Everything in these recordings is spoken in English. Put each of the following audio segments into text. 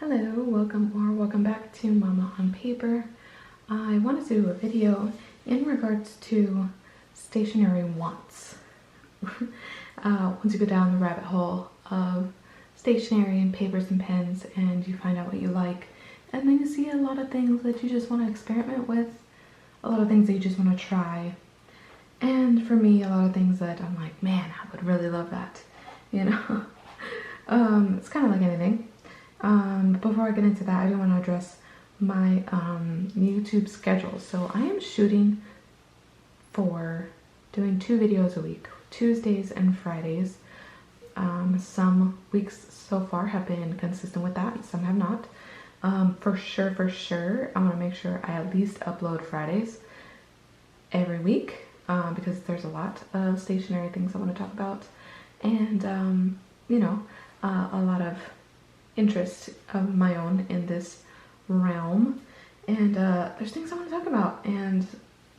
Hello, welcome back to Mama on Paper. I wanted to do a video in regards to stationery wants. Once you go down the rabbit hole of stationery and papers and pens and you find out what you like, and then you see a lot of things that you just want to experiment with, a lot of things that you just want to try. And for me, a lot of things that I'm like, man, I would really love that, you know? It's kind of like anything. Before I get into that, I do want to address my YouTube schedule. So I am shooting for doing 2 videos a week, Tuesdays and Fridays. Some weeks so far have been consistent with that, and some have not. For sure, I want to make sure I at least upload Fridays every week, because there's a lot of stationery things I want to talk about, and you know, a lot of interest of my own in this realm, and there's things I want to talk about, and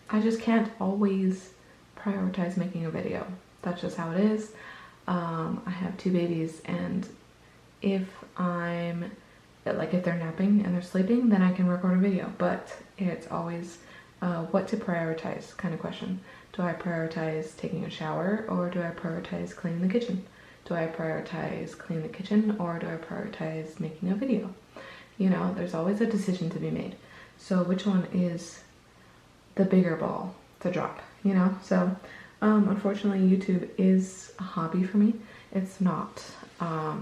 I just can't always prioritize making a video. That's just how it is. I have 2 babies, and if they're napping and they're sleeping, then I can record a video, but it's always what to prioritize kind of question. Do I prioritize taking a shower, or do I prioritize cleaning the kitchen? Do I prioritize cleaning the kitchen, or do I prioritize making a video? You know, there's always a decision to be made. So which one is the bigger ball to drop, you know? So unfortunately, YouTube is a hobby for me. It's not how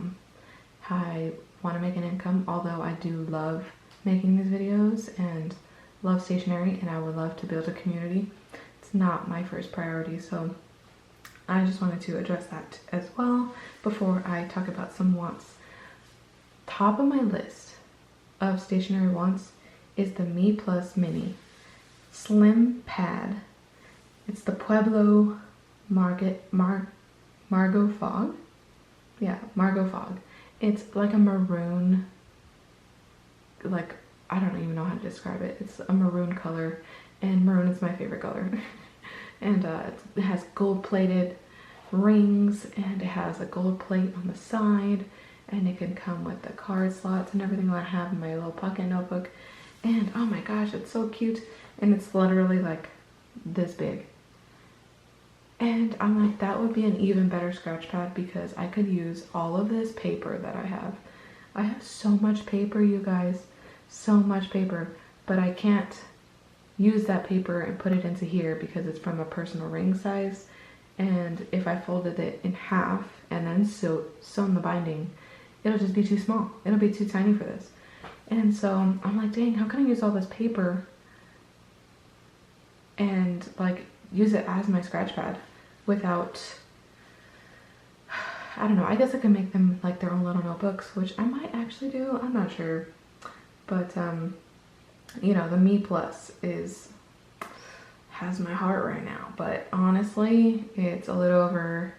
I want to make an income, although I do love making these videos and love stationery, and I would love to build a community. It's not my first priority, so I just wanted to address that as well before I talk about some wants. Top of my list of stationery wants is the Me Plus Mini Slim Pad. It's the Pueblo Margot Fog. Yeah, Margot Fog. It's like a maroon, like, I don't even know how to describe it. It's a maroon color, and maroon is my favorite color. And it has gold-plated rings, and it has a gold plate on the side, and it can come with the card slots and everything that I have in my little pocket notebook. And oh my gosh, it's so cute, and it's literally like this big. And I'm like, that would be an even better scratch pad, because I could use all of this paper that I have. I have so much paper, you guys, so much paper, but I can't use that paper and put it into here because it's from a personal ring size, and if I folded it in half and then sewn the binding, it'll just be too small. It'll be too tiny for this. And so I'm like, dang, how can I use all this paper and like use it as my scratch pad without, I don't know, I guess I can make them like their own little notebooks, which I might actually do, I'm not sure. But you know, the Me Plus has my heart right now, but honestly, it's a little over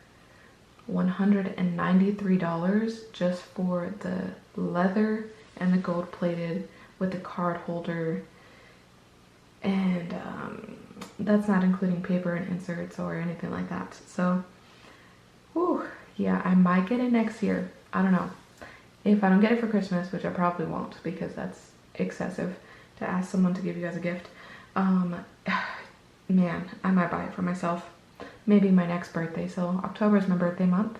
$193 just for the leather and the gold plated with the card holder, and that's not including paper and inserts or anything like that. So, whew, yeah, I might get it next year. I don't know. If I don't get it for Christmas, which I probably won't, because that's excessive to ask someone to give you as a gift, man, I might buy it for myself. Maybe my next birthday. So October is my birthday month,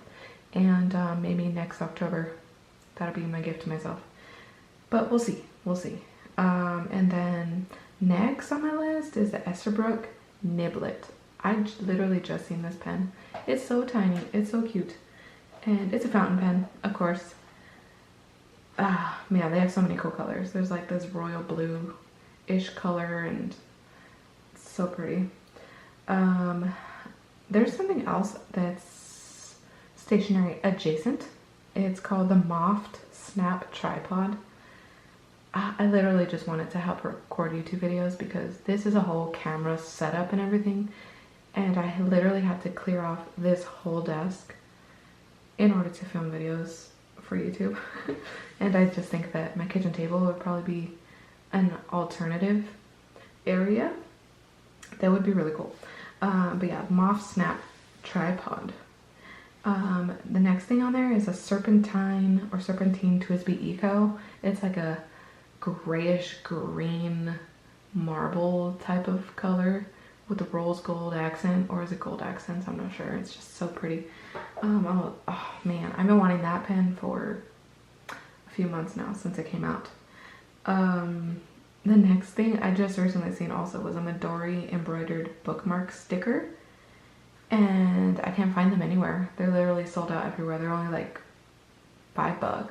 and maybe next October that'll be my gift to myself. But we'll see. And then next on my list is the Esterbrook Niblet. I literally just seen this pen. It's so tiny. It's so cute, and it's a fountain pen, of course. Man, they have so many cool colors. There's like this royal blue-ish color, and it's so pretty. There's something else that's stationery adjacent. It's called the Moft Snap Tripod. I literally just wanted to help record YouTube videos, because this is a whole camera setup and everything, and I literally had to clear off this whole desk in order to film videos for YouTube. And I just think that my kitchen table would probably be an alternative area that would be really cool. But yeah, Moft Snap Tripod. The next thing on there is a Serpentine TWSBI Eco. It's like a grayish green marble type of color with a rose gold accent, or is it gold accents? I'm not sure. It's just so pretty. Oh man, I've been wanting that pen for a few months now since it came out. The next thing I just recently seen also was a Midori embroidered bookmark sticker, and I can't find them anywhere. They're literally sold out everywhere. They're only like $5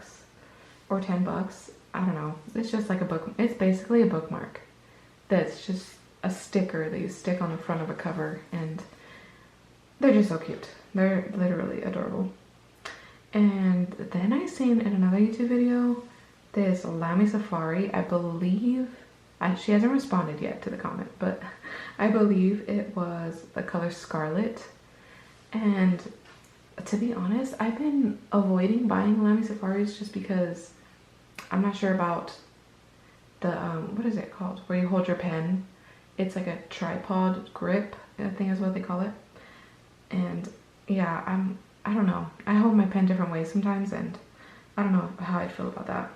or $10. I don't know. It's just like a book. It's basically a bookmark that's just a sticker that you stick on the front of a cover, and they're just so cute. They're literally adorable. And then I seen in another YouTube video this Lamy Safari. I believe she hasn't responded yet to the comment, but I believe it was the color Scarlet. And to be honest, I've been avoiding buying Lamy Safaris just because I'm not sure about the what is it called, where you hold your pen. It's like a tripod grip, I think is what they call it. And yeah, I don't know. I hold my pen different ways sometimes, and I don't know how I feel about that.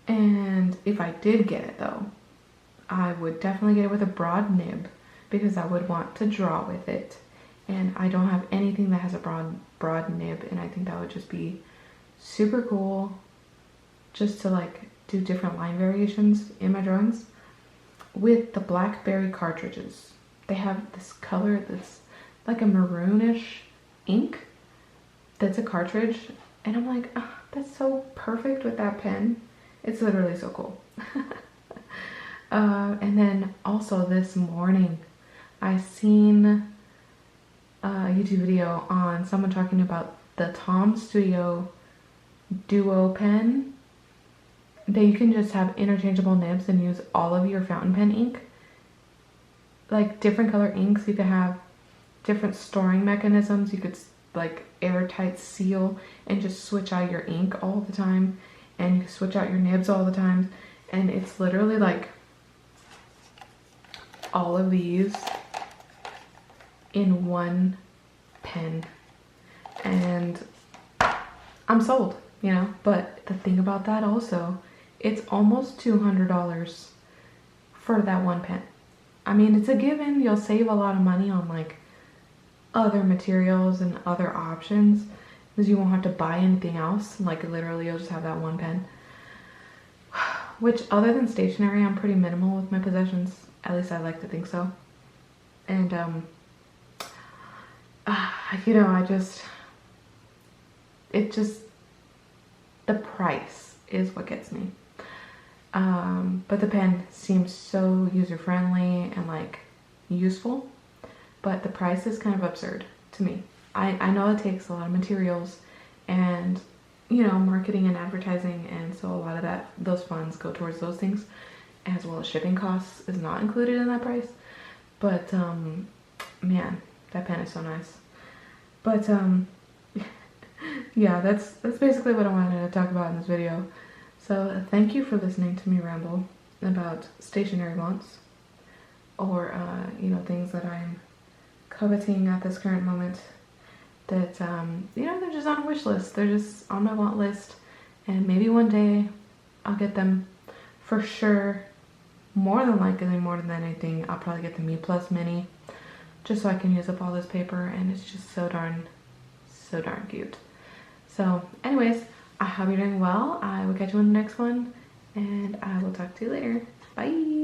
And if I did get it though, I would definitely get it with a broad nib because I would want to draw with it. And I don't have anything that has a broad nib, and I think that would just be super cool just to like do different line variations in my drawings. With the Blackberry cartridges, they have this color that's like a maroonish ink that's a cartridge, and I'm like, oh, that's so perfect with that pen. It's literally so cool. And then also this morning I seen a YouTube video on someone talking about the Tom Studio Duo pen, that you can just have interchangeable nibs and use all of your fountain pen ink, like different color inks. You could have different storing mechanisms. You could like airtight seal and just switch out your ink all the time, and you can switch out your nibs all the time. And it's literally like all of these in one pen, and I'm sold, you know. But the thing about that also, it's almost $200 for that one pen. I mean, it's a given. You'll save a lot of money on like other materials and other options because you won't have to buy anything else. Like literally you'll just have that one pen. Which, other than stationery, I'm pretty minimal with my possessions. At least I like to think so. And you know, the price is what gets me. But the pen seems so user-friendly and like useful, but the price is kind of absurd to me. I know it takes a lot of materials and, you know, marketing and advertising, and so a lot of those funds go towards those things, as well as shipping costs is not included in that price. But man, that pen is so nice. But yeah, that's basically what I wanted to talk about in this video. So thank you for listening to me ramble about stationery wants, or you know, things that I'm coveting at this current moment that you know, they're just on a wish list. They're just on my want list, and maybe one day I'll get them for sure. More than likely, more than anything, I'll probably get the Me Plus Mini just so I can use up all this paper, and it's just so darn cute. So anyways, I hope you're doing well. I will catch you in the next one, and I will talk to you later. Bye.